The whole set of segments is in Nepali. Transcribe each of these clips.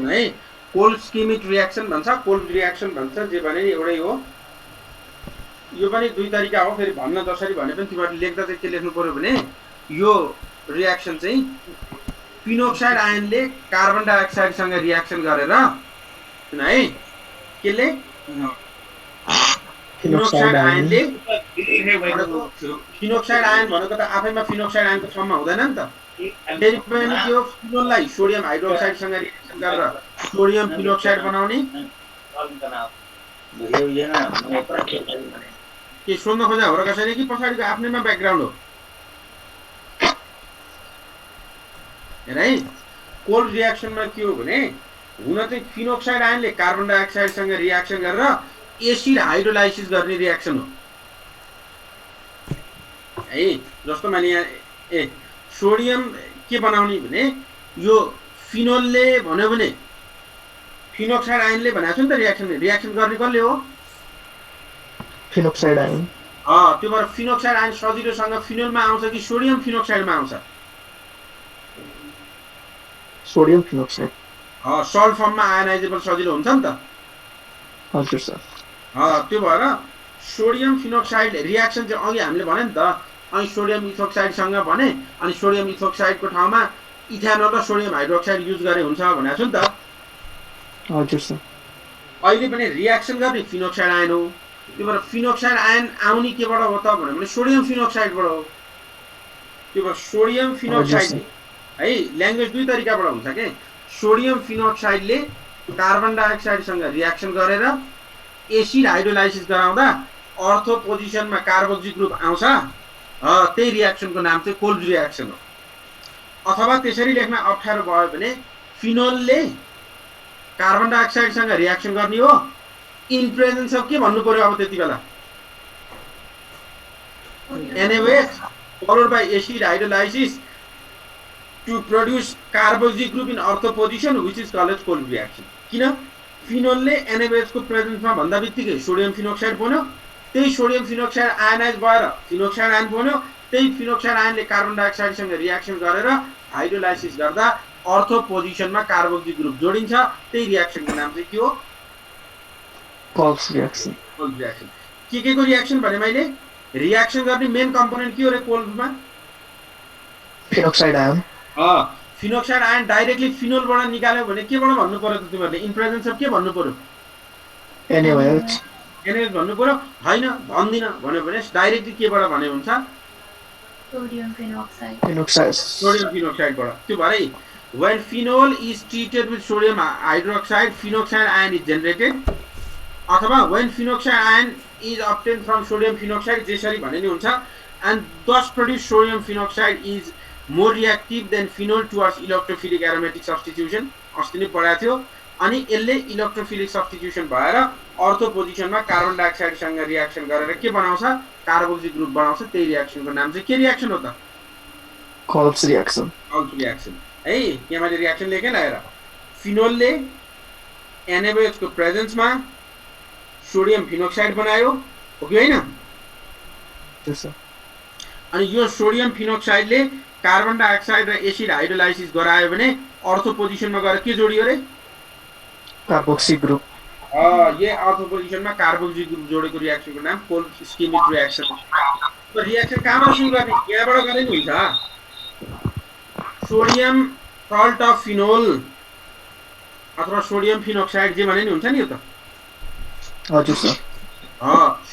है कोल्ड स्किमिक रिएक्सन भन्छ, कोल्ड रिएक्सन भन्छ, जे भने नि एउटै हो। यो पनि दुई तरिका हो। फेरि भन्न जसरी भने पनि तिमीहरूले लेख्दा चाहिँ के लेख्नु पर्यो भने यो रिएक्सन चाहिँ फिनोक्साइड आयनले कार्बन डाइअक्साइडसँग रिएक्सन गरेर है केले फिनोक्साइड आयनले फिनोक्साइड आयन भनेको त आफैमा फिनोक्साइड आयनको फर्ममा हुँदैन नि त। फेरि पनि त्यो फिनोललाई सोडियम हाइड्रोक्साइडसँग रिएक्सन गरेर सोडियम फिनोक्साइड बनाउने। के सोध्न खोजा हो र कसैले कि पछाडिको आफ्नैमा ब्याकग्राउन्ड हो? हेर है कोल्ड रिएक्सनमा के हो भने हुन चाहिँ फिनोक्साइड आयनले कार्बन डाइअक्साइडसँग रिएक्सन गरेर एसिड हाइड्रोलाइसिस गर्ने रिएक्सन हो है। जस्तो मैले यहाँ सोडियम के बनाउने भने यो फिनोलले भन्यो भने फिनोक्साइड आयनले भनेको छ नि त रिएक्सन गर्ने कसले हो? Phenoxide ion. त्यो भएर फिनोक्साइड आयन सजिलोसँग फिनोलमा आउँछ कि सोडियम फिनोक्साइडमा आउँछ? Sodium phenoxide. सल्ट फर्ममा आयनाइजेबल सजिलो हुन्छ नि त। हजुर सर। त्यो भएर सोडियम फिनोक्साइड रिएक्सन चाहिँ अघि हामीले भने नि त, अनि सोडियम इथोक्साइडसँग भने अनि सोडियम इथोक्साइडको ठाउँमा इथेनोल र सोडियम हाइड्रोक्साइड युज गरे हुन्छ भनेको छु नि त। हजुर सर। अहिले पनि रिएक्सन गर्ने फिनोक्साइड आयन हो। त्यो भएर फिनोक्साइड आयन आउने केबाट हो त भने सोडियम फिनोक्साइडबाट हो। त्यो भएर सोडियम फिनोक्साइड है ल्याङ्ग्वेज दुई तरिकाबाट हुन्छ के। सोडियम फिनोक्साइडले कार्बन डाइअक्साइडसँग रिएक्सन गरेर एसिड हाइड्रोलाइसिस गराउँदा अर्थो पोजिसनमा कार्बोक्सी ग्रुप आउँछ। त्यही रिएक्सनको नाम चाहिँ कोल्ड रिएक्सन हो। अथवा त्यसरी लेख्न अप्ठ्यारो भयो भने फिनोलले कार्बन डाइअक्साइडसँग रिएक्सन गर्ने हो इन प्रेजेन्स अफ के भन्नु पर्यो अब त्यति बेला? NaOH followed by acid hydrolysis to produce carboxy group in ortho position which is called as cold reaction. किन फिनोलले NaOH को प्रेजेन्समा भन्दा बित्तिकै सोडियम फिनोक्साइड बन्यो, त्यही सोडियम फिनोक्साइड आयनाइज भएर फिनोक्साइड आयन बन्यो, त्यही फिनोक्साइड आयनले कार्बन डाइअक्साइडसँग रिएक्सन गरेर हाइड्रोलाइसिस गर्दा अर्थो पोजिसनमा कार्बोक्सी ग्रुप जोडिन्छ। त्यही रिएक्सनको नाम चाहिँ के हो? Cold reaction. Cold reaction. के को रिएक्सन भने मैले? रिएक्सन गर्ने मेन कम्पोनेन्ट के हो रे कोल्डमा? Phenoxide ion. Phenoxide ion directly फिनोलबाट निकाल्यो भने केबाट भन्नु पर्यो त तिमीहरूले? इन प्रेजेन्स अफ के भन्नु पर्यो? NaOH। NaOH भन्नु पर्यो। हैन भन्दिन भन्यो भने डाइरेक्टली केबाट भने हुन्छ? Sodium phenoxide. सोडियम फिनोक्साइडबाट। त्यो भएर when phenol is treated with sodium hydroxide, phenoxide ion is generated. अथवा when phenoxide ion is obtained from sodium phenoxide जसरी भने नि हुन्छ, and thus produced sodium phenoxide is more reactive than phenol towards electrophilic aromatic substitution. अस्ति नै पढाएको थियो। अनि यसले इलेक्ट्रोफिलिक सब्स्टिट्युसन भएर अर्थो पोजिसनमा कार्बन डाइअक्साइडसँग रिएक्सन गरेर के बनाउँछ? कार्बोक्सी ग्रुप बनाउँछ। त्यही रिएक्सनको नाम चाहिँ के रिएक्सन हो त? Cold reaction. कोल्ड रिएक्सन है। यहाँ मैले रिएक्सन लेखेँ ल हेर। फिनोलले NaOH को प्रेजेन्समा सोडियम फिनोक्साइड बनायो हो कि होइन? अनि यो सोडियम फिनोक्साइडले कार्बन डाइअक्साइड र एसिड हाइड्रोलाइसिस गरायो भने अर्थो पोजिसनमा गएर के जोडियो रे? Carboxy group. ये अर्थो पोजिसनमा कार्बोक्सी ग्रुप जोडेको रिएक्सनको नाम कोल्ड स्किमिक रिएक्सन हो। रिएक्सन कहाँबाट सुरु गर्ने? यहाँबाट गर्ने नि हुन्छ। सोडियम सल्ट अफ फिनोल अथवा सोडियम फिनोक्साइड जे भने नि हुन्छ नि यो त। हजुर sir.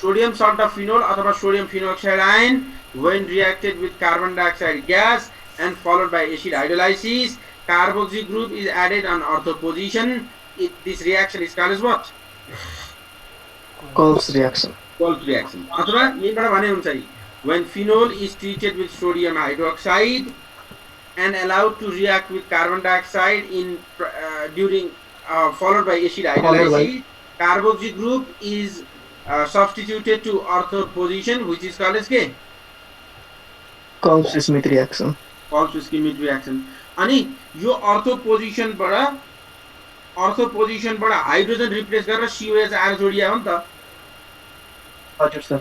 Sodium salt of phenol अथवा sodium phenoxide ion when reacted with carbon dioxide gas and followed by acid hydrolysis, carboxy group is added on ortho position. This reaction is called as what? Coles reaction. Coles reaction. अथवा यहीँबाट भने हुन्छ नि when phenol is treated with sodium hydroxide and allowed to react with carbon dioxide in during followed by acid hydrolysis, carboxy group is substituted to ortho position which is called as K. Coles Smith reaction. Coles Smith reaction. अनि यो अर्थो पोजिसनबाट हाइड्रोजन रिप्लेस गरेर COH आएर जोडिया हो नि त। हजुर सर।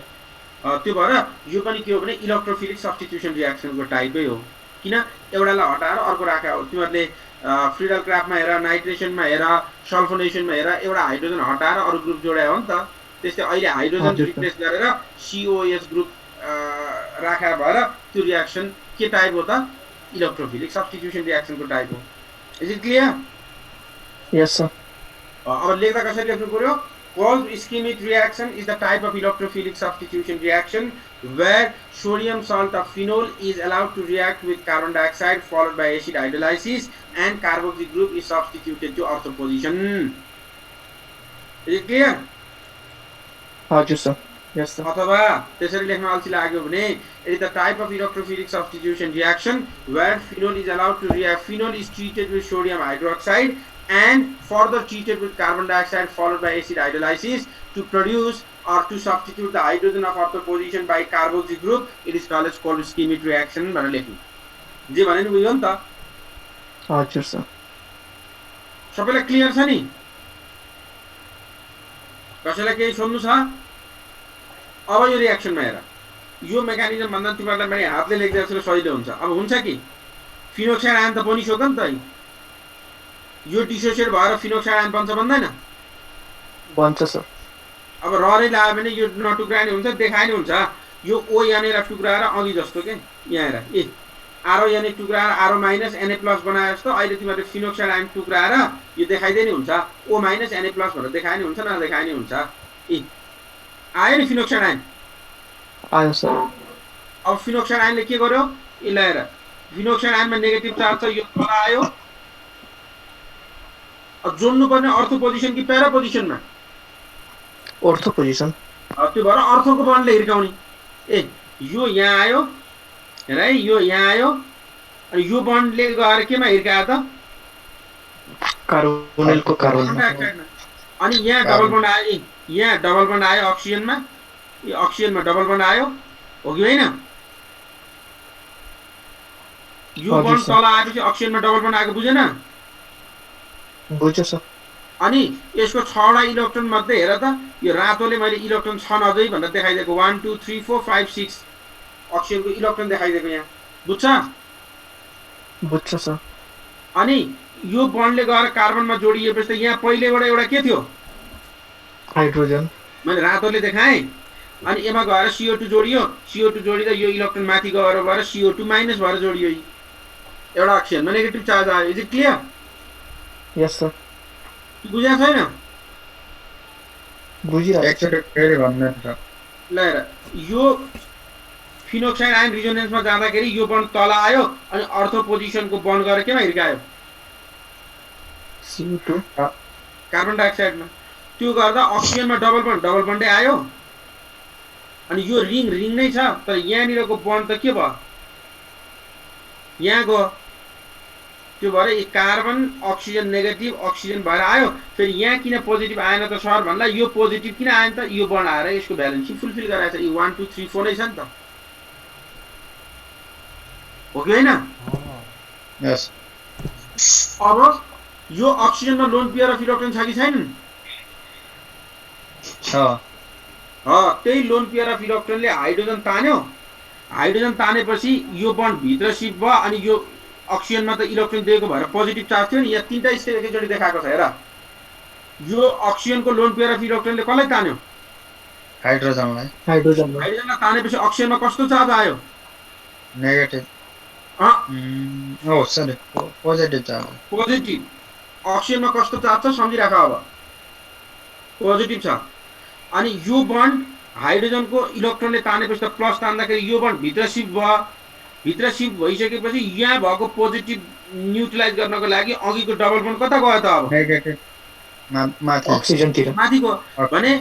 त्यो भएर यो पनि के हो भने इलेक्ट्रोफिलिक सब्स्टिट्युसन रिएक्सनको टाइपै हो। किन एउटालाई हटाएर अर्को राखेको हो। तिमीहरूले फ्रिडल क्राफ्टमा हेर, नाइट्रेसनमा हेर, सल्फोनेसनमा हेर, एउटा हाइड्रोजन हटाएर अरू ग्रुप जोडायो हो नि त। त्यस्तै अहिले हाइड्रोजन हजुर, रिप्लेस गरेर COS ग्रुप राखेर भएर त्यो रियाक्सन के टाइप हो त? इलेक्ट्रोफिलिक सब्स्टिट्युसन रियाक्सनको टाइप हो। Is it clear? Yes, sir. अब लेख्दा कसरी लेख्नु पर्यो? Cold ischemic reaction is the type of electrophilic substitution reaction where sodium salt of phenol is allowed to react with carbon dioxide followed by acid hydrolysis and carboxy group is substituted to ortho position. Is it clear? हजुर सर। Yes, sir. अथवा त्यसरी लेख्न अल्छी लाग्यो भने it is the type of electrophilic substitution reaction where phenol is allowed to react. Phenol is treated with sodium hydroxide and further treated with carbon dioxide followed by acid hydrolysis to produce or to substitute the hydrogen of ortho position by carboxy group. It is called as cold ischemic reaction भनेर लेख्नु। जे भने नि बुझ्यो नि त? हजुर सर। सबैलाई क्लियर छ नि? कसैलाई केही सोध्नु छ? अब यो रियाक्सनमा हेर, यो मेकानिजम भन्दा तिमीहरूलाई मैले हातले लेख्दा जस्तो सजिलो हुन्छ। अब हुन्छ कि फिनोक्साइड आयन त बनिसक्यो नि त। यो डिसोसिएट भएर फिनोक्साइड आयन बन्छ बन्दैन? बन्छ सर। अब रहरै लाग्यो भने यो नटुक्राने हुन्छ, देखाइ नै हुन्छ। यो O यहाँनिर टुक्राएर अघि जस्तो के यहाँ हेर, ए आरो यानि टुक्राएर आरो माइनस Na+ बनाए जस्तो अहिले तिमीहरूले फिनोक्साइड आयन टुक्राएर यो देखाइदिए नि हुन्छ। O- Na+ भनेर देखाइ नै हुन्छ, नदेखाइ नै हुन्छ। ए आयो नि फिनोक्साइड आयन? आयो सर। अब फिनोक्साइड आयनले के गर्यो? यसलाई हेर, फिनोक्साइड आयनमा नेगेटिभ चार्ज छ, यो तल आयो। अब जोड्नु पर्ने अर्थो पोजिसन कि प्यारा पोजिसनमा? Ortho position. त्यो भएर अर्थोको बन्डले हिर्काउने। ए यो यहाँ आयो हेर है, यो यहाँ आयो अनि यो बन्डले गएर केमा हिर्कायो त? कार्बोनिलको कार्बन। अनि यहाँ डबल बन्ड आयो, यहाँ डबल बन्ड आयो अक्सिजनमा, यो अक्सिजनमा डबल बन्ड आयो हो कि होइन? यो बन्ड तल आएपछि अक्सिजनमा डबल बन्ड आएको बुझेन? बुझ्यो सर। अनि यसको 6वटा इलेक्ट्रोन मध्ये हेर त, यो रातोले मैले इलेक्ट्रोन छन् अझै भनेर देखाइदिएको 1 2 3 4 5 6 अक्सिजनको इलेक्ट्रोन देखाइदिएको यहाँ, बुझ्छ? बुझ्छ सर। अनि यो बन्डले गएर कार्बनमा जोडिएपछि त यहाँ पहिलेबाट एउटा के थियो? हाइड्रोजन। मैले रातोले देखाएँ। अनि यसमा गएर CO2 जोडियो, CO2 जोडिँदा यो इलेक्ट्रोन माथि गएर CO2- भएर जोडियो, एउटा अक्सिजनमा नेगेटिभ चार्ज आयो। Is it clear? Yes sir. बुझ्या छैन? बुझिरहेको छु। फेरि भन्नु त। ल हेर, यो फिनोक्साइड आयन रिजोनेन्समा जाँदाखेरि यो बन्ड तल आयो अनि अर्थो पोजिसनको बन्ड गरेर केमा हिर्कायो? CO2 carbon डाइअक्साइडमा। त्यो गर्दा अक्सिजनमा डबल बन्डै आयो। अनि यो रिङ नै छ, तर यहाँनिरको बन्ड त के भयो? यहाँ गयो। त्यो भएर यो कार्बन अक्सिजन नेगेटिभ अक्सिजन भएर आयो। फेरि यहाँ किन पोजिटिभ आएन त सर भन्दा, यो पोजिटिभ किन आएन त? यो बन्ड आएर यसको भ्यालेन्स फुलफिल गराएछ। यो 1 2 3 4 नै छ नि त, हो कि होइन? यस। अब यो अक्सिजनमा लोन पेयर अफ इलेक्ट्रोन छ कि छैन? छ। त्यही लोन पेयर अफ इलेक्ट्रोनले हाइड्रोजन तान्यो। हाइड्रोजन तानेपछि यो बन्ड भित्र सिफ्ट भयो अनि यो अक्सिजनमा त इलेक्ट्रोन दिएको भएर पोजिटिभ चार्ज थियो नि। यहाँ तीनटा स्टेप एकैचोटि देखाएको छ हेर। यो अक्सिजनको लोन पेयर अफ इलेक्ट्रोनले कसलाई तान्यो? हाइड्रोजनलाई। हाइड्रोजनलाई तानेपछि अक्सिजनमा कस्तो चार्ज आयो? Negative. Sorry, positive charge. Positive. अक्सिजनमा कस्तो चार्ज छ सम्झिराख, अब पोजिटिभ छ। अनि यो बन्ड हाइड्रोजनको इलेक्ट्रोनले तानेपछि त प्लस तान्दाखेरि यो बन्ड भित्र सिफ्ट भयो। भित्र सिफ्ट भइसकेपछि यहाँ भएको पोजिटिभ न्युट्रलाइज गर्नको लागि अघिको डबल बन्ड कता गयो त? अब नेगेटिभ माथि अक्सिजनतिर माथि गयो भने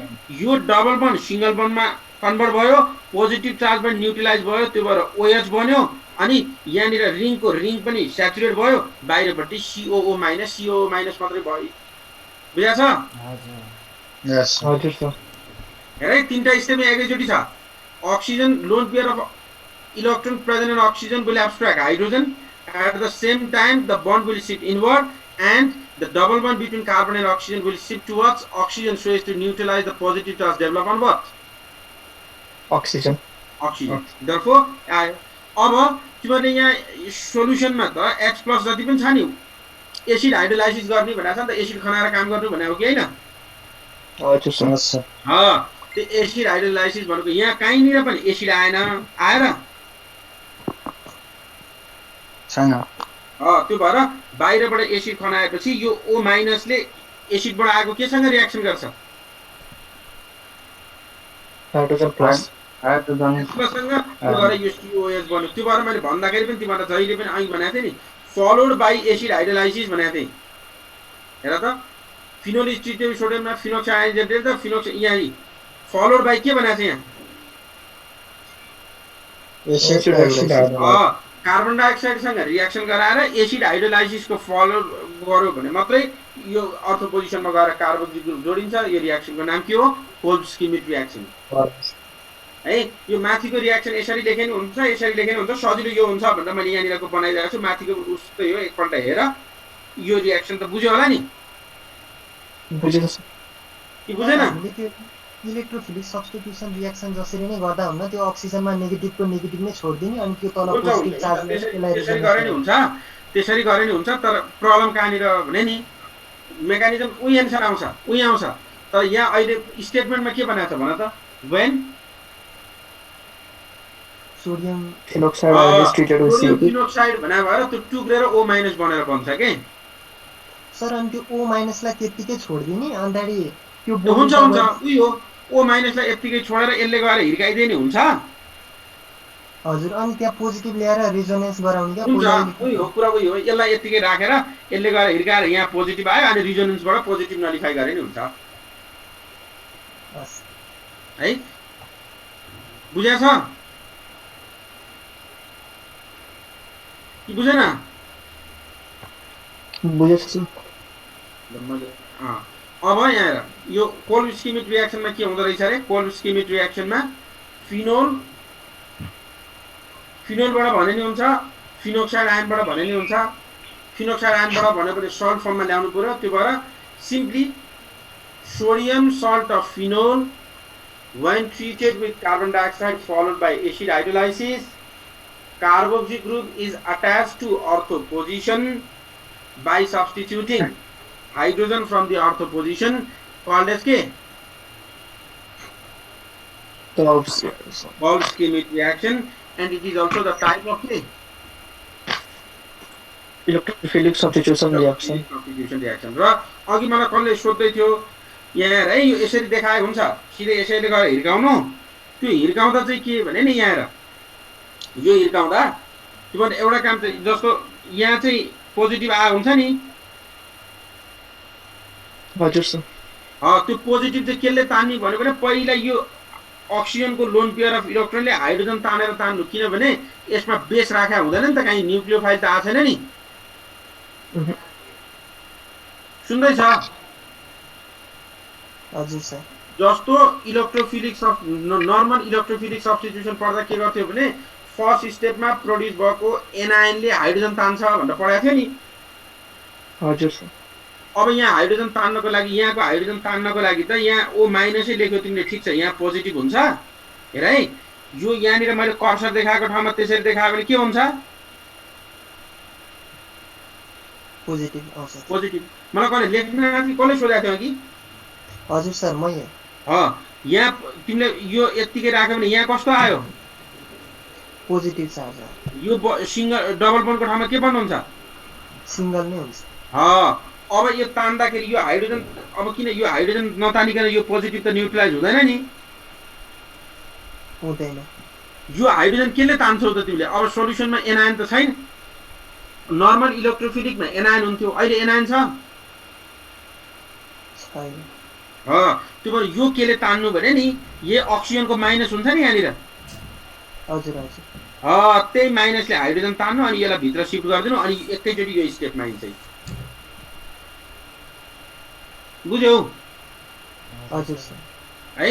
यो डबल बन्ड सिंगल बन्डमा कन्भर्ट भयो, पोजिटिभ चार्ज पनि न्युट्रलाइज भयो, त्यो भएर OH बन्यो। अनि यहाँनिर रिङ पनि स्याचुरेट भयो, बाहिरपट्टि COO- मात्रै भयो। बुझा छ? यस। हजुर सर। हेर तीनटा स्टेपमा एकैचोटि छ। Oxygen loan pair of electron present in oxygen will abstract hydrogen. At the same time the bond will shift inward and the double bond between carbon and oxygen will shift towards oxygen so as to neutralize the positive charge develop on what? Oxygen. Therefore अब तिमीहरूले यहाँ सोलुसनमा त H+ जति पनि छ नि, एसिड हाइड्रोलाइसिस गर्ने भनेको छ नि त एसिड खनाएर काम गर्नु भने हो कि हैन हजुर सर Yes, sir. त्यो एसिड हाइड्रोलाइसिस भनेको यहाँ कहीँनिर पनि एसिड आएन आएर छैन त्यो भएर बाहिरबाट एसिड खनाएपछि यो O माइनसले एसिडबाट आएको केसँग रियाक्सन गर्छ हाइड्रोजन प्लस हाइड्रोजन प्लससँग त्यो भएर यो COH बन्यो त्यो भएर मैले भन्दाखेरि पनि तिमीलाई जहिले पनि अघि भनेको थिएँ नि फलोड बाई एसिड हाइड्रोलाइसिस भनेको थिएँ हेर त फिनोल स्टिरियम सोडियममा फिनोक्साइड जेनेरेट त फिनोक्स यहाँ फलोड बाई के भनेको छ यहाँ एसिड हाइड्रोजन कार्बन डाइअक्साइडसँग रियाक्सन गराएर एसिड हाइड्रोलाइसिसको फलो गर्यो भने मात्रै यो अर्थ पोजिसनमा गएर कार्बोक्सिल ग्रुप जोडिन्छ यो रियाक्सनको नाम के हो कोल्ब-स्किमिट रियाक्सन है यो माथिको रियाक्सन यसरी लेखे नि हुन्छ यसरी लेखे नि हुन्छ सजिलो यो हुन्छ भनेर मैले यहाँनिरको बनाइरहेको छु माथिको उस्तै हो एकपल्ट हेर यो रियाक्सन त बुझ्यो होला नि बुझेन सर कि बुझेन इलेक्ट्रोफिलिक सब्स्टिट्युसन रियाक्सन जसरी नै गर्दा हुन्न त्यो अक्सिजनमा नेगेटिभको नेगेटिभ नै छोड्दिने अनि त्यो तल हुन्छ, पोजिटिभ हुन्छ। चार्ज त्यसरी गरे नि हुन्छ त्यसरी गरे नि हुन्छ तर प्रब्लम कहाँनिर भने नि मेकानिजम उही एन्सर आउँछ उही आउँछ तर यहाँ अहिले स्टेटमेन्टमा के बनाएको छ भन त when sodium phenoxide Ides treated with CO2 phenoxide भने भएर त्यो टुक्रेर O माइनस बनेर बन्छ के सर अनि त्यो O माइनसलाई त्यत्तिकै छोड्दिने अन्तखेरि त्यो हुन्छ हुन्छ उही हो O माइनसलाई यत्तिकै छोडेर यसले गएर हिर्काइदिए नि हुन्छ हजुर अनि त्यहाँ पोजिटिभ ल्याएर रेजोनेन्स गराउने क्या हुन्छ उही हो कुरा उही हो यसलाई यत्तिकै राखेर यसले गएर हिर्काएर यहाँ पोजिटिभ आयो अनि रिजोनेन्सबाट पोजिटिभ नलिफाई गरे नि हुन्छ हस्। है बुझेछ कि बुझेन बुझेछ सर अब यहाँ हेर यो कोल्ब-स्किमिट रियाक्सनमा के हुँदो रहेछ अरे कोल्ब-स्किमिट रियाक्सनमा फिनोलबाट भने नि हुन्छ फिनोक्साइड आयनबाट भने नि हुन्छ फिनोक्साइड आयनबाट भन्यो भने सल्ट फर्ममा ल्याउनु पर्यो त्यो भएर simply sodium salt of phenol when treated with carbon dioxide followed by acid hydrolysis carboxy group is attached to ortho position by substituting hydrogen from the ortho position called as K Kohl's-Schmidt reaction and it is also the type of K electrophilic substitution reaction substitution reaction र अघि मलाई कसले सोध्दै थियो यहाँ हेर है यो यसरी देखाए हुन्छ सिधै यसैले गएर हिर्काउनु त्यो हिर्काउँदा चाहिँ के भने नि यहाँ हेर यो हिर्काउँदा त्यो भने एउटा काम चाहिँ जस्तो यहाँ चाहिँ पोजिटिभ आए हुन्छ नि हजुर सर त्यो पोजिटिभ चाहिँ केले तान्ने भनेको भने पहिला यो अक्सिजनको लोन पेयर अफ इलेक्ट्रोनले हाइड्रोजन तानेर तान्नु किनभने यसमा बेस राखेको हुँदैन नि त कहीँ न्युक्लियोफाइल त आएको छैन नि सुन्दैछ हजुर सर जस्तो इलेक्ट्रोफिलिक नर्मल इलेक्ट्रोफिलिक सब्स्टिट्युसन पढ्दा के गर्थ्यो भने फर्स्ट स्टेपमा प्रोड्युस भएको एनायनले हाइड्रोजन तान्छ भनेर पढाएको थियो नि हजुर सर अब यहाँ हाइड्रोजन तान्नको लागि यहाँको हाइड्रोजन तान्नको लागि त यहाँ O माइनसै लेख्यो तिमीले ठिक छ यहाँ पोजिटिभ हुन्छ हेर है यो यहाँनिर मैले कर्सर देखाएको ठाउँमा त्यसरी देखायो भने के हुन्छ पोजिटिभ आउँछ पोजिटिभ मलाई कसले लेख्न कि कसले सोधेको थियो कि हजुर सर म यहाँ तिमीले यो यत्तिकै राख्यो भने यहाँ कस्तो आयो पोजिटिभ चार्ज यो सिङ्गल डबल बोन्डको ठाउँमा के बन्द हुन्छ सिङ्गल नै हुन्छ अब यो तान्दाखेरि यो हाइड्रोजन अब किन यो हाइड्रोजन नतानिकन यो पोजिटिभ त न्युट्रलाइज हुँदैन नि हुँदैन यो हाइड्रोजन केले तान्छौ त तिमीले अब सोल्युसनमा एनायन त छैन नर्मल इलेक्ट्रोफिलिकमा एनायन हुन्थ्यो अहिले एनायन छ छैन त्यो भएर यो केले तान्नु भने नि यो अक्सिजनको माइनस हुन्छ नि यहाँनिर हजुर हजुर त्यही माइनसले हाइड्रोजन तान्नु अनि यसलाई भित्र सिफ्ट गरिदिनु अनि एकैचोटि यो स्टेपमा आइन्छ बुझ्यौ हजुर सर है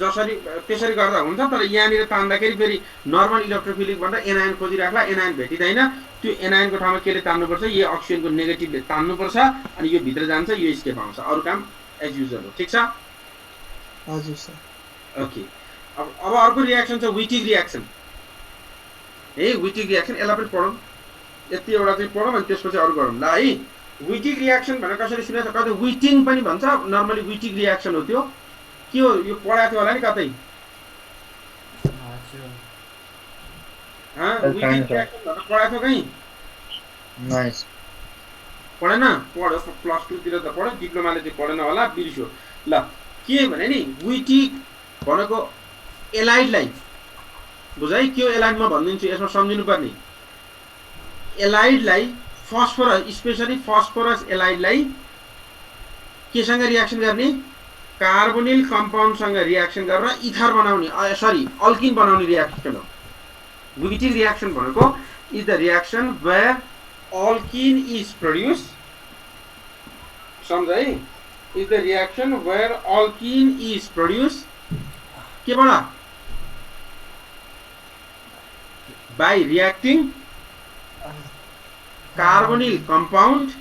जसरी त्यसरी गर्दा हुन्छ तर यहाँनिर तान्दाखेरि फेरि नर्मल इलेक्ट्रोफिलिक भन्दा एनायन खोजिराख्ला एनायन भेटिँदैन त्यो एनायनको ठाउँमा केले तान्नुपर्छ यो अक्सिजनको नेगेटिभले तान्नुपर्छ अनि यो भित्र जान्छ यो स्टेप आउँछ अरू काम एज युजुअल हो ठिक छ हजुर सर ओके अब अर्को रियाक्सन छ विटिक रियाक्सन है विटिक रियाक्सन यसलाई पनि पढौँ यति एउटा चाहिँ पढौँ अनि त्यसपछि अरू गरौँ ल है विटिक रियाक्सन भनेर कसरी सुनेछ कतै विटिङ पनि भन्छ नर्मली विटिक रियाक्सन हो त्यो के हो यो पढाएको थियो होला नि कतै विटिक रियाक्सन भनेर पढाएको थियो कहीँ नाइस पढेन पढ्यो प्लस 2 तिर त पढ्यो डिप्लोमाले चाहिँ पढेन होला बिर्स्यो ल के भने नि विटिक भनेको एलाइडलाई बुझ है के हो एलाइड म भनिदिन्छु यसमा सम्झिनु पर्ने एलाइडलाई फस्फोरस स्पेशली फस्फोरस एलाइडलाई केसँग रियाक्सन गर्ने कार्बोनिल कम्पाउन्डसँग रियाक्सन गरेर इथर बनाउने सरी अल्किन बनाउने रियाक्सन हो विटिक रियाक्सन भनेको is the reaction where alkene is produced समझ है is the reaction where alkene is produced के बना by reacting carbonyl compound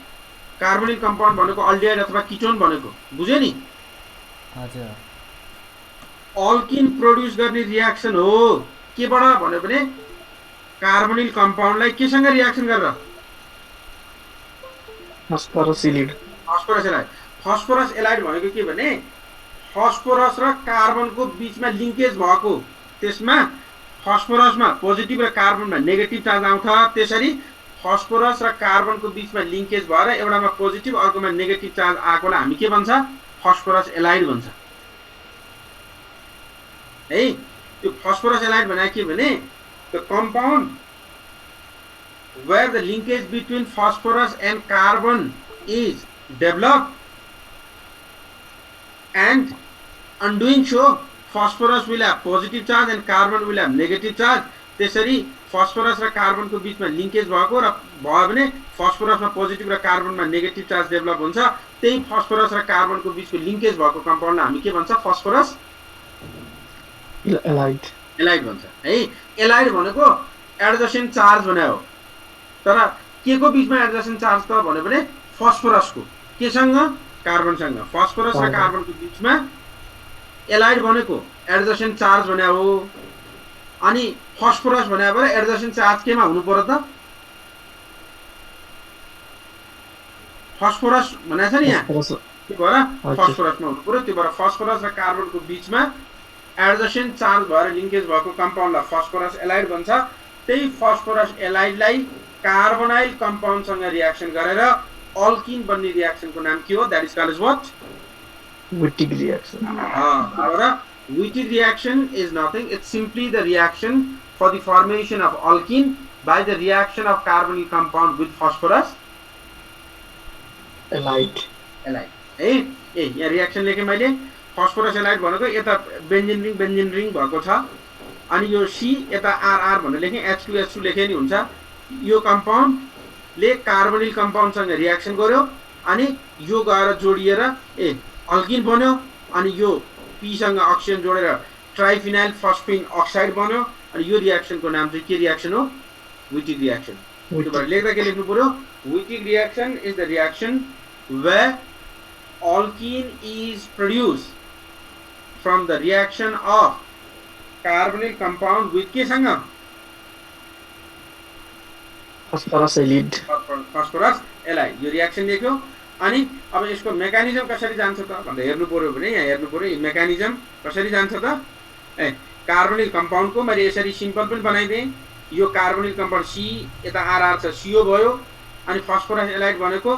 भनेको अल्डिहाइड अथवा कीटोन भनेको बुझ्यो नि हजुर alkene प्रोड्युस गर्ने रियाक्सन हो के बना भन्यो भने कार्बोनिल कम्पाउन्डलाई केसँग रियाक्सन गरेर फस्फोरस एलाइड फस्फोरस एलाइड भनेको के भने फस्फोरस र कार्बनको बीचमा लिङ्केज भएको त्यसमा फस्फोरसमा पोजिटिभ र कार्बनमा नेगेटिभ चार्ज आउँछ त्यसरी फस्फोरस र कार्बनको बीचमा लिङ्केज भएर एउटामा पोजिटिभ अर्कोमा नेगेटिभ चार्ज आएकोलाई हामी के भन्छ फस्फोरस एलाइड भन्छ है त्यो फस्फोरस एलाइड भने के भने the compound where the linkage between phosphorus and carbon is developed and on doing so phosphorus will have positive charge and carbon will have negative charge त्यसरी फस्फोरस र कार्बनको बीचमा लिङ्केज भएको र भयो भने फस्फोरसमा पोजिटिभ र कार्बनमा नेगेटिभ चार्ज डेभलप हुन्छ त्यही फस्फोरस र कार्बनको बीचको लिङ्केज भएको कम्पाउन्डलाई हामी के भन्छ फस्फोरस एलाइड भन्छ है एलाइड भनेको एडजसेन्ट चार्ज भने हो तर के को बीचमा एडजसेन्ट चार्ज त भन्यो भने फस्फोरसको केसँग कार्बनसँग फस्फोरस र कार्बनको बीचमा एलाइड भनेको एडजसेन्ट चार्ज भने हो अनि फस्फोरस भने भएर एडजसेन्ट चार्ज केमा हुनु पर्यो त फस्फोरस भनेको छ नि यहाँ के भएर फस्फोरसमा हुनु पर्यो त्यो भएर फस्फोरस र कार्बनको बीचमा एडजसेन्ट चार्ज भएर लिङ्केज भएको कम्पाउन्डलाई फस्फोरस एलाइड भन्छ त्यही फस्फोरस एलाइडलाई कार्बोनाइल कम्पाउन्डसँग रियाक्सन गरेर अल्किन बन्ने रियाक्सनको नाम के हो that is called what Wittig reaction Wittig reaction is nothing, it's simply the reaction for the formation of alkene by the reaction of carbonyl compound with phosphorus allied है यहाँ रियाक्सन लेखेँ मैले फस्फोरस एलाइड भनेको यता बेन्जिन रिङ भएको छ अनि यो सी यता आरआर भनेर लेखेँ H2 लेखे नि हुन्छ यो कम्पाउन्डले कार्बोनिल कम्पाउन्डसँग रियाक्सन गर्यो अनि यो गएर जोडिएर अल्किन बन्यो अनि यो पी सँग अक्सिजन जोडेर ट्राइफिनाइल फस्फिन अक्साइड बन्यो अनि यो रियाक्सनको नाम चाहिँ के रियाक्सन हो विटिक रियाक्सन त्यो भएर लेख्दा के लेख्नु पर्यो Wittig reaction is the reaction where alkene is produced from the reaction of carbonyl compound with केसँग फस्फोरस एलाइड यो रियाक्सन लेख्यो अनि अब यसको मेकानिजम कसरी जान्छ त भनेर हेर्नु पर्यो भने यहाँ हेर्नु पर्यो मेकानिजम कसरी जान्छ त कार्बोनिल कम्पाउन्डको मैले यसरी सिम्पल पनि बनाइदिएँ यो कार्बोनिल कम्पाउन्ड सी यता आरआर छ सीओ भयो अनि फस्फोरस एलाइड भनेको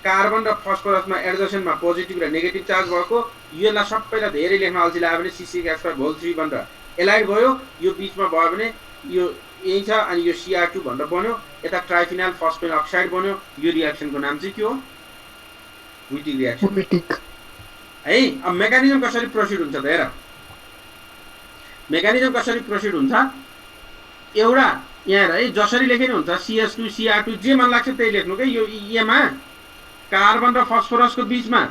कार्बन र फस्फोरसमा एडजसेन्टमा पोजिटिभ र नेगेटिभ चार्ज भएको यसलाई सबैलाई धेरै लेख्न अल्छी लाग्यो भने CCH5 भनेर एलाइड भयो यो बीचमा भयो भने यो यही छ अनि यो Cr2 भनेर बन्यो यता ट्राइफिनाइल फस्फेट अक्साइड बन्यो यो रियाक्सनको नाम चाहिँ के हो विटिक रियाक्सन है अब मेकानिजम कसरी प्रोसिड हुन्छ त हेर मेकानिजम कसरी प्रोसिड हुन्छ एउटा यहाँ है जसरी लेखे नि हुन्छ CH2 Cr2 जे मन लाग्छ त्यही लेख्नु के यो एमा कार्बन र फस्फोरसको बीचमा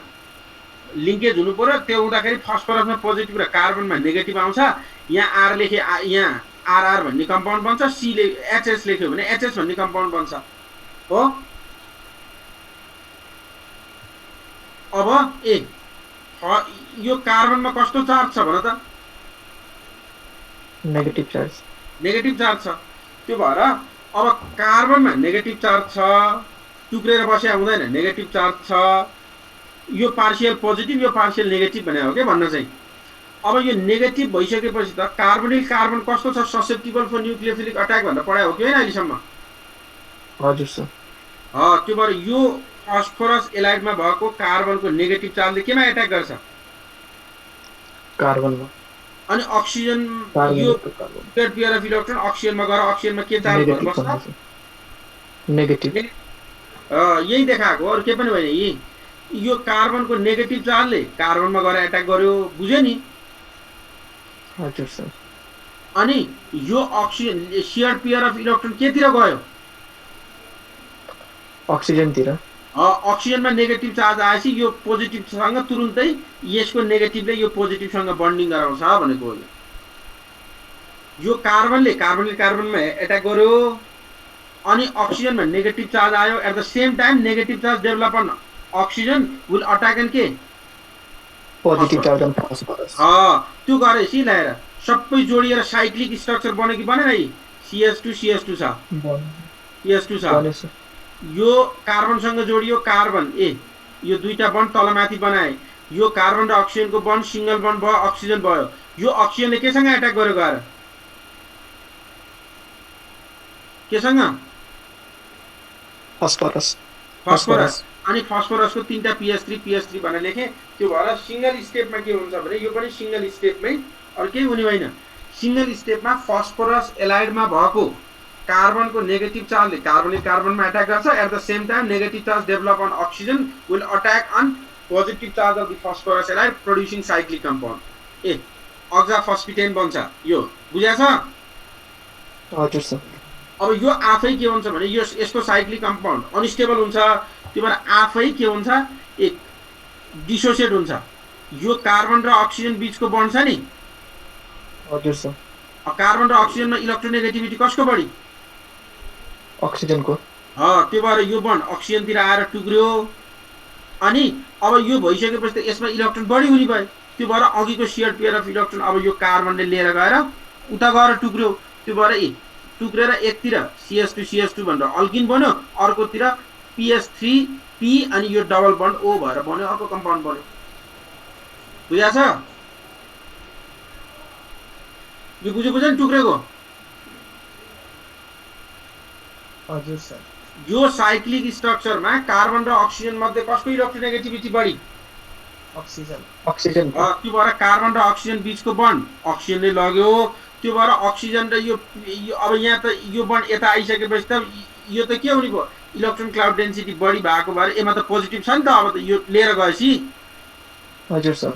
लिङ्केज हुनु पर्यो त्यो हुँदाखेरि फस्फोरसमा पोजिटिभ र कार्बनमा नेगेटिभ आउँछ यहाँ आर लेखे यहाँ आरआर भन्ने कम्पाउन्ड बन्छ सी ले एचएस लेख्यो भने एचएस भन्ने कम्पाउन्ड बन्छ हो अब यो कार्बनमा कस्तो चार्ज छ भन त नेगेटिभ चार्ज छ त्यो भएर अब कार्बनमा नेगेटिभ चार्ज छ टुक्रेर बस्या हुँदैन नेगेटिभ चार्ज छ यो पार्शियल पोजिटिभ यो पार्शियल नेगेटिभ भने हो के भन्न चाहिँ अब यो नेगेटिभ भइसकेपछि त कार्बोनिल कार्बन कस्तो छ ससेप्टिबल फर न्युक्लियोफिलिक अट्याक भनेर पढायो हो कि होइन अहिलेसम्म हजुर सर त्यो भएर यो फस्फोरस एलाइडमा भएको कार्बनको नेगेटिभ चार्जले केमा एट्याक गर्छ कार्बनमा अनि अक्सिजन यो पेयर पेयर अफ इलेक्ट्रोन अक्सिजनमा गएर अक्सिजनमा के चार्ज भएर बस्छ नेगेटिभ यही देखाएको अरू के पनि होइन यी यो कार्बनको नेगेटिभ चार्जले कार्बनमा गएर एट्याक गर्यो बुझ्यो नि हजुर सर अनि यो oxygen shared pair of electron केतिर गयो अक्सिजनतिर अक्सिजनमा नेगेटिभ चार्ज आएपछि यो पोजिटिभसँग तुरुन्तै यसको नेगेटिभले यो पोजिटिभसँग बन्डिङ गराउँछ भनेको हो यो कार्बनले कार्बनमा एट्याक गर्यो अनि अक्सिजनमा नेगेटिभ चार्ज आयो at the same time negative charge develop on oxygen will attack and के पोजिटिभ चार्ज अन फस्फोरस त्यो गरेपछि ल्याएर सबै जोडिएर साइक्लिक स्ट्रक्चर बन्यो कि बनेन यी CH2 छ CH2 छ यो कार्बनसँग जोडियो कार्बन यो दुईटा बन्ड तलमाथि बनाए यो कार्बन र अक्सिजनको बन्ड सिंगल बन्ड भयो अक्सिजन भयो यो अक्सिजनले केसँग एट्याक गर्यो गएर केसँग फस्फोरस अनि फस्फोरसको तीनटा PH3 भनेर लेखे त्यो भएर सिंगल स्टेपमा के हुन्छ भने यो पनि सिंगल स्टेपमै अरु केही हुने होइन सिंगल स्टेपमा फस्फोरस एलाइडमा भएको कार्बनको नेगेटिभ चार्जले कार्बनमा एट्याक गर्छ at the same time negative charge develop on oxygen will attack on positive charge of the phosphorus ylide producing cyclic compound oxaphosphetane बन्छ यो बुझ्या छ हजुर सर अब यो आफै के हुन्छ भने यसको साइक्लिक कम्पाउन्ड अनस्टेबल हुन्छ त्यो भएर आफै के हुन्छ डिसोसिएट हुन्छ यो कार्बन र अक्सिजन बीचको बन्ड छ नि हजुर सर कार्बन र अक्सिजनमा इलेक्ट्रोनेगेटिभिटी कसको बढी अक्सिजनको त्यो भएर यो बन्ड अक्सिजनतिर आएर टुक्रियो अनि अब यो भइसकेपछि त यसमा इलेक्ट्रोन बढी हुने भयो त्यो भएर अघिको सेयर्ड पेयर अफ इलेक्ट्रोन अब यो कार्बनले लिएर गएर उता गएर टुक्रियो त्यो भएर टुक्रेर एकतिर CH2 भनेर अल्किन बन्यो अर्कोतिर PH3P अनि यो डबल बन्ड O भएर बन्यो अर्को कम्पाउन्ड बन्यो बुझ्या छ यो बुझ्यो नि टुक्रेको हजुर सर यो साइक्लिक स्ट्रक्चरमा कार्बन र अक्सिजन मध्ये कसको इलेक्ट्रोनेगेटिभिटी बढी अक्सिजन त्यो भएर कार्बन र अक्सिजन बीचको बन्ड अक्सिजनले लग्यो त्यो भएर अक्सिजन र यो अब यहाँ त यो बन्ड यता आइसकेपछि त यो त के हुने भयो इलेक्ट्रोन क्लाउड डेन्सिटी बढी भएको भएर यसमा त पोजिटिभ छ नि त अब त यो लिएर गएपछि हजुर सर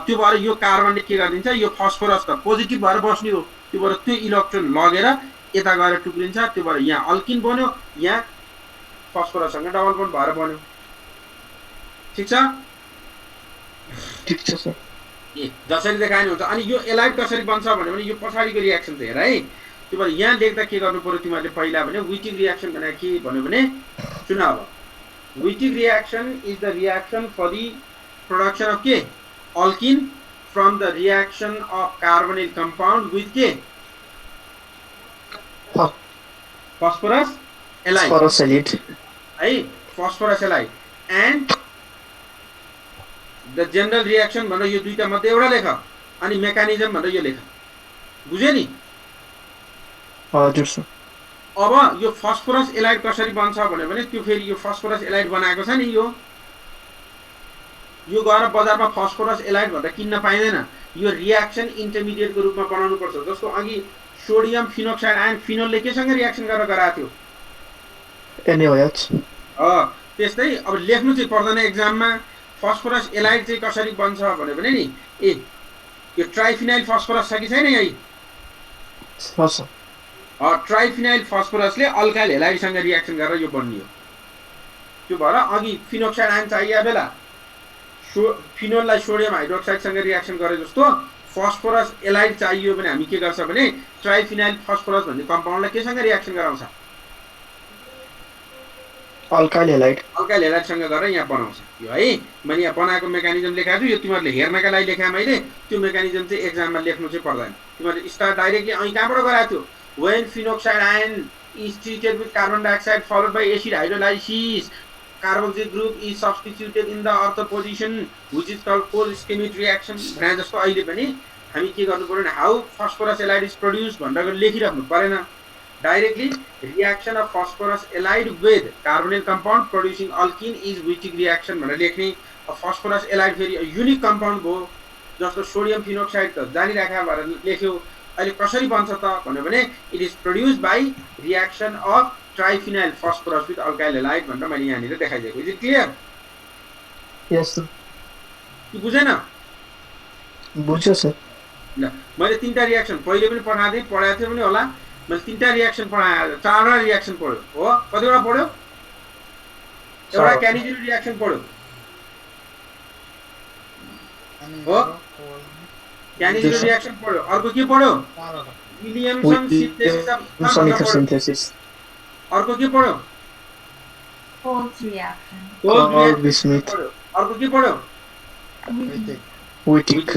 त्यो भएर यो कार्बनले के गरिदिन्छ यो फस्फोरस त पोजिटिभ भएर बस्ने हो त्यो भएर त्यो इलेक्ट्रोन लगेर यता गएर टुक्रिन्छ त्यो भएर यहाँ अल्किन बन्यो यहाँ फस्फोरससँग डबल बन्ड भएर बन्यो ठिक छ सर जसरी देखाइनु हुन्छ अनि यो एलाइड कसरी बन्छ भने यो पछाडिको रियाक्सन चाहिँ हेर है त्यो भएर यहाँ लेख्दा के गर्नु पर्यो तिमीहरूले पहिला भने विटिक रियाक्सन भने के भन्यो भने सुन अब Wittig reaction is the reaction for the production of के alkene from the reaction of carbonyl compound with के फस्फोरस एलाइड है phosphorus ylide and the general reaction भनेर यो दुईटा मध्ये एउटा लेख अनि मेकानिजम भनेर यो लेख बुझ्यो नि हजुर सर अब यो फस्फोरस एलाइड कसरी बन्छ भने त्यो फेरि यो फस्फोरस एलाइड बनाएको छ नि यो गएर बजारमा फस्फोरस एलाइड भनेर किन्न पाइँदैन यो रियाक्सन इन्टरमिडिएटको रूपमा बनाउनु पर्छ जस्तो अघि सोडियम फिनोक्साइड आयन फिनोलले केसँग रियाक्सन गरेर गराएको थियो NaOH त्यस्तै अब लेख्नु चाहिँ पर्दैन एक्जाममा फस्फोरस एलाइड चाहिँ कसरी बन्छ भने नि यो ट्राइफिनाइल फस्फोरस छ कि छैन यही ट्राइफिनाइल फस्फोरसले अल्काइल हेलाइडसँग रियाक्सन गरेर यो बनियो त्यो भएर अघि फिनोक्साइड आयन चाहिए बेला फिनोललाई सोडियम हाइड्रोक्साइडसँग रियाक्सन गरे जस्तो फस्फोरस एलाइड चाहियो भने हामी के गर्छ भने ट्राइफिनाइल फस्फोरस भन्ने कम्पाउन्डलाई केसँग रियाक्सन गराउँछ अल्काइल हेलाइडसँग गरेर यहाँ बनाउँछ यो है मैले यहाँ बनाएको मेकानिजम लेखाएको छु यो तिमीहरूले हेर्नका लागि लेखाएँ मैले त्यो मेकानिजम चाहिँ एक्जाममा लेख्नु चाहिँ पर्दैन तिमीहरूले स्टार्ट डाइरेक्टली कहाँबाट गराएको थियो when phenoxide ion is treated with carbon dioxide followed by acid hydrolysis. Carboxyl group is substituted in the other position which is called cold-ischemic reaction. भने जस्तो अहिले पनि हामी के गर्नु पर्यो भने how phosphorus halide is produced भनेर लेखिराख्नु परेन. Directly reaction of phosphorus halide with carbonyl compound producing alkene is Wittig reaction भनेर लेख्ने. phosphorus halide फेरि युनिक कम्पाउन्ड हो जस्तो सोडियम फिनोक्साइड त जानिराखा भनेर लेख्यो. अहिले कसरी बन्छ त भन्यो भने it is produced by reaction of triphenyl phosphorus with alkyl halide भनेर मैले यहाँनिर देखाइदिएको. Is it clear? Yes sir. कि बुझेन? बुझ्यो सर. ल मैले तीनटा रिएक्सन पहिले पनि पढाएको थिएँ पनि होला. मैले तीनटा रिएक्सन पढाए, चारवटा रिएक्सन पढ्यो हो. कतिवटा पढ्यो? एउटा क्यानिजिरो रिएक्सन पढ्यो हो. क्यानिजिरो रिएक्सन पढ्यो. अर्को के पढ्यो? Williamson synthesis. अर्को के पढ्यो? Cold reaction. Carl bismuth. अर्को के पढ्यो? विटिक.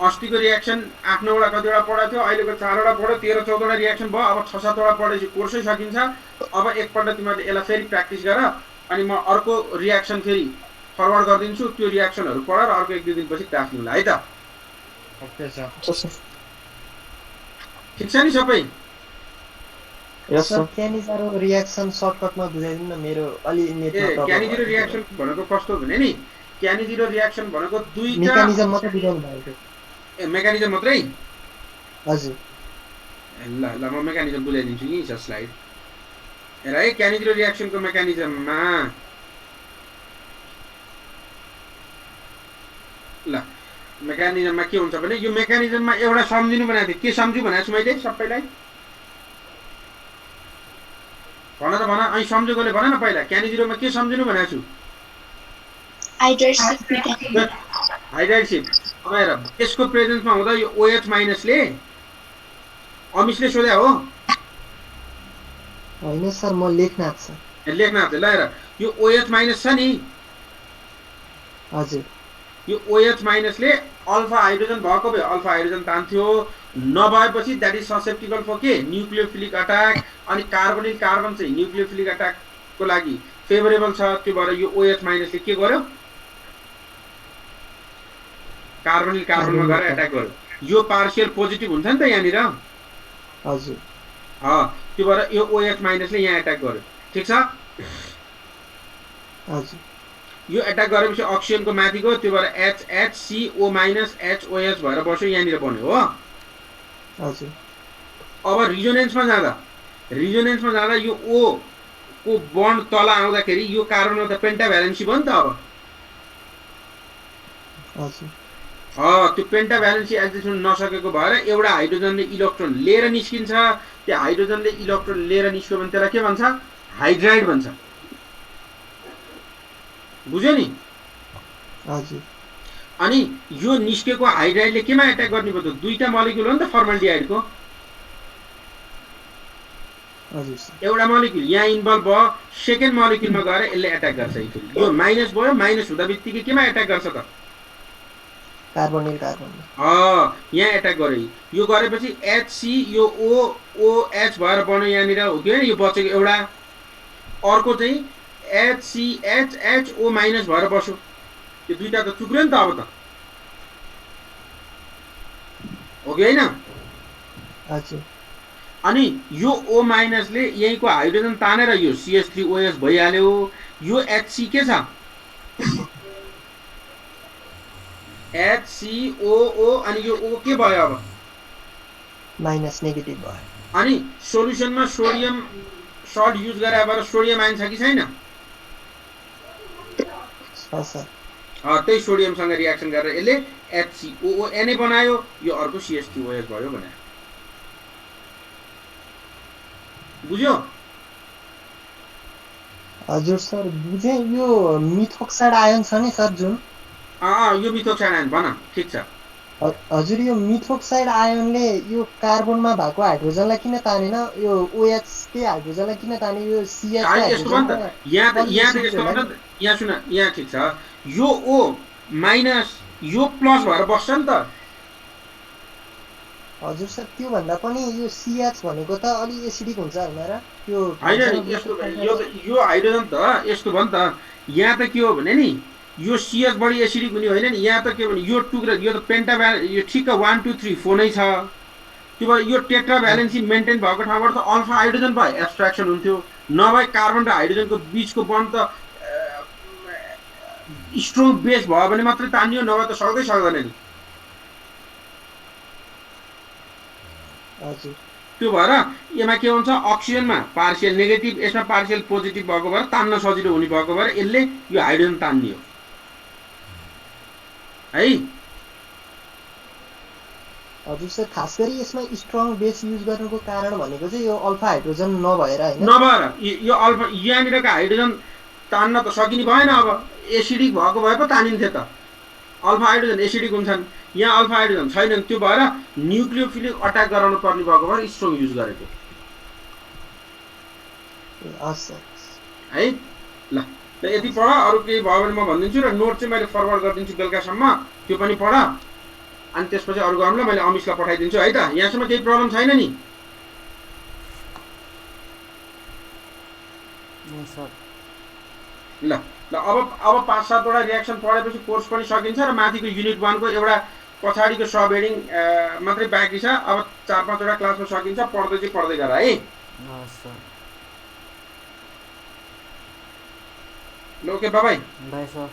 अस्तिको रिएक्सन 8-9वटा कतिवटा पढाएको थियो, अहिलेको 4वटा पढ्यो. 13-14वटा रिएक्सन भयो. अब 6-7वटा पढेपछि कोर्सै सकिन्छ. अब एकपल्ट तिमीहरूले यसलाई फेरि प्र्याक्टिस गर अनि म अर्को रिएक्सन फेरि फरवर्ड गरिदिन्छु. त्यो रिएक्सनहरू पढ र अर्को 1-2 दिनपछि क्लास लिउँला है त. Okay sir. ठिक छ नि सबै? यस सर. क्यानिजिरो रिएक्सन सर्टकटमा बुझाइदिनु न, मेरो अलि नेटमा प्रब्लम. क्यानिजिरो रिएक्सन भनेको कस्तो भने नि, क्यानिजिरो रिएक्सन भनेको दुईटा मेकानिजम मात्रै बुझाउनु भएको. मेकानिजम मात्रै. हजुर. ल ल म मेकानिजम बुझाइदिन्छु नि छ स्लाइड. हेर है क्यानिजिरो रिएक्सनको मेकानिजममा ल मेकानिजममा के हुन्छ भने यो मेकानिजममा एउटा सम्झिनु भनेको थिएँ. के सम्झु भनेको छु मैले सबैलाई? भन त भन. अनि सम्झेकोले भन न पहिला. क्यानिजिरोमा के सम्झिनु भनेको छु? हाइड्राइडसिप. अब हेर यसको प्रेजेन्समा हुँदा यो OH माइनसले अमिसले सोध्या हो होइन सर, म लेख्न आएको छ. लेख्न ल हेर यो OH माइनस छ नि. हजुर. यो OH माइनसले अल्फा हाइड्रोजन भएको भए अल्फा हाइड्रोजन तान्थ्यो. नभएपछि द्याट इज ससेप्टिबल फर के? Nucleophilic attack. अनि कार्बोनिल कार्बन चाहिँ न्युक्लियोफिलिक अट्याकको लागि फेभरेबल छ. त्यो भएर यो OH माइनसले के गर्यो? कार्बोनिल कार्बनमा गएर एट्याक गर्यो. यो पार्शियल पोजिटिभ हुन्छ नि त यहाँनिर. हजुर. त्यो भएर यो OH माइनसले यहाँ एट्याक गर्यो. ठिक छ? हजुर. यो एट्याक गरेपछि अक्सिजनको माथि गयो. त्यो भएर HCO माइनस HOH भएर बस्यो. यहाँनिर बन्यो हो. हजुर. अब रिजोनेन्समा जाँदा यो O को बन्ड तल आउँदाखेरि यो कार्बनमा त पेन्टाभ्यालेन्सी भयो नि त. अब हजुर. त्यो पेन्टाभ्यालेन्सी एक्जिस्ट हुन नसकेको भएर एउटा हाइड्रोजनले इलेक्ट्रोन लिएर निस्किन्छ. त्यो हाइड्रोजनले इलेक्ट्रोन लिएर निस्क्यो भने त्यसलाई के भन्छ? हाइड्राइड भन्छ. बुझ्यो नि? हजुर. अनि यो निस्केको हाइड्राइडले केमा एट्याक गर्ने भयो त? दुईटा मोलिक्युल हो नि त फर्मल्डिहाइडको. हजुर सर. एउटा मोलिक्युल यहाँ इन्भल्भ भयो. सेकेन्ड मोलिक्युलमा गएर यसले एट्याक गर्छ. यो माइनस भयो. माइनस हुँदा बित्तिकै केमा एट्याक गर्छ त? Carbonyl carbon. यहाँ एट्याक गर्यो. यो गरेपछि HC यो OH भएर बन्यो यहाँनिर. हो कि होइन? यो बचेको एउटा. अर्को चाहिँ HCHO माइनस भएर बस्यो. यो दुईटा त चुक्यो नि त अब त. हो कि होइन? हजुर. अनि यो O माइनसले यहीँको हाइड्रोजन तानेर यो CH3OH भइहाल्यो. यो HC के छ? HCOO. अनि यो O के भयो अब? माइनस नेगेटिभ भयो. अनि सोल्युसनमा सोडियम सल्ट युज गरे भएर सोडियम आइन छ कि छैन? छ सर. त्यही सोडियमसँग रिएक्सन गरेर यसले HCOO बनायो. यो अर्को CH3OH भयो भने. बुझ्यो? हजुर सर बुझेँ. यो मिथोक्साइड आयन छ नि सर जुन. यो मिथोक्साइड आयन भन. ठिक छ. हजुर. यो मिथोक्साइड आयनले यो कार्बनमा भएको हाइड्रोजनलाई किन तानेन? यो OH के हाइड्रोजनलाई किन ताने? यो CH यहाँ सुन. यहाँ ठिक छ. यो O माइनस यो प्लस भएर बस्छ नि त. हजुर सर त्योभन्दा पनि यो CH भनेको त अलि एसिडिक हुन्छ होइन र त्यो होइन नि यस्तो यो हाइड्रोजन त यस्तो भयो नि त यहाँ त के हो भने नि यो CH बढी एसिडिक हुने होइन नि यहाँ त के भने यो टुक्रा यो त पेन्टा यो ठिक्क 1 2 3 4 नै छ त्यो भएर यो टेट्रा भ्यालेन्सी मेन्टेन भएको ठाउँबाट त अल्फा हाइड्रोजन भयो एब्स्ट्राक्सन हुन्थ्यो नभए कार्बन र हाइड्रोजनको बीचको बन्ड त स्ट्रङ बेस भयो भने मात्रै तानियो नभए त सक्दैन नि हजुर त्यो भएर यसमा के हुन्छ अक्सिजनमा पार्शियल नेगेटिभ यसमा पार्शियल पोजिटिभ भएको भएर तान्न सजिलो हुने भएको भएर यसले यो हाइड्रोजन तान्नियो है हजुर सर खास गरी यसमा स्ट्रङ बेस युज गर्नुको कारण भनेको चाहिँ यो अल्फा हाइड्रोजन नभएर होइन नभएर यो अल्फा यहाँनिरको हाइड्रोजन तान्न त सकिने भएन अब एसिडिक भएको भए पो तानिन्थ्यो त अल्फा हाइड्रोजन एसिडिक हुन्छन् यहाँ अल्फा हाइड्रोजन छैनन् त्यो भएर न्युक्लियोफिलिक अट्याक गराउनु पर्ने भएको भएर स्ट्रङ युज गरेको हस् सर है ल यति पढ अरू केही भयो भने म भनिदिन्छु र नोट चाहिँ मैले फरवर्ड गरिदिन्छु बेलुकासम्म त्यो पनि पढ अनि त्यसपछि अरू गरौँला मैले अमिसलाई पठाइदिन्छु है त यहाँसम्म केही प्रब्लम छैन नि ल ल अब 5-7 वटा रियाक्सन पढेपछि कोर्स पनि सकिन्छ र माथिको युनिट 1 को एउटा पछाडिको सब हेडिङ मात्रै बाँकी छ अब 4-5 वटा क्लासमा सकिन्छ पढ्दै गर है ल ओके बाइ बाइ सर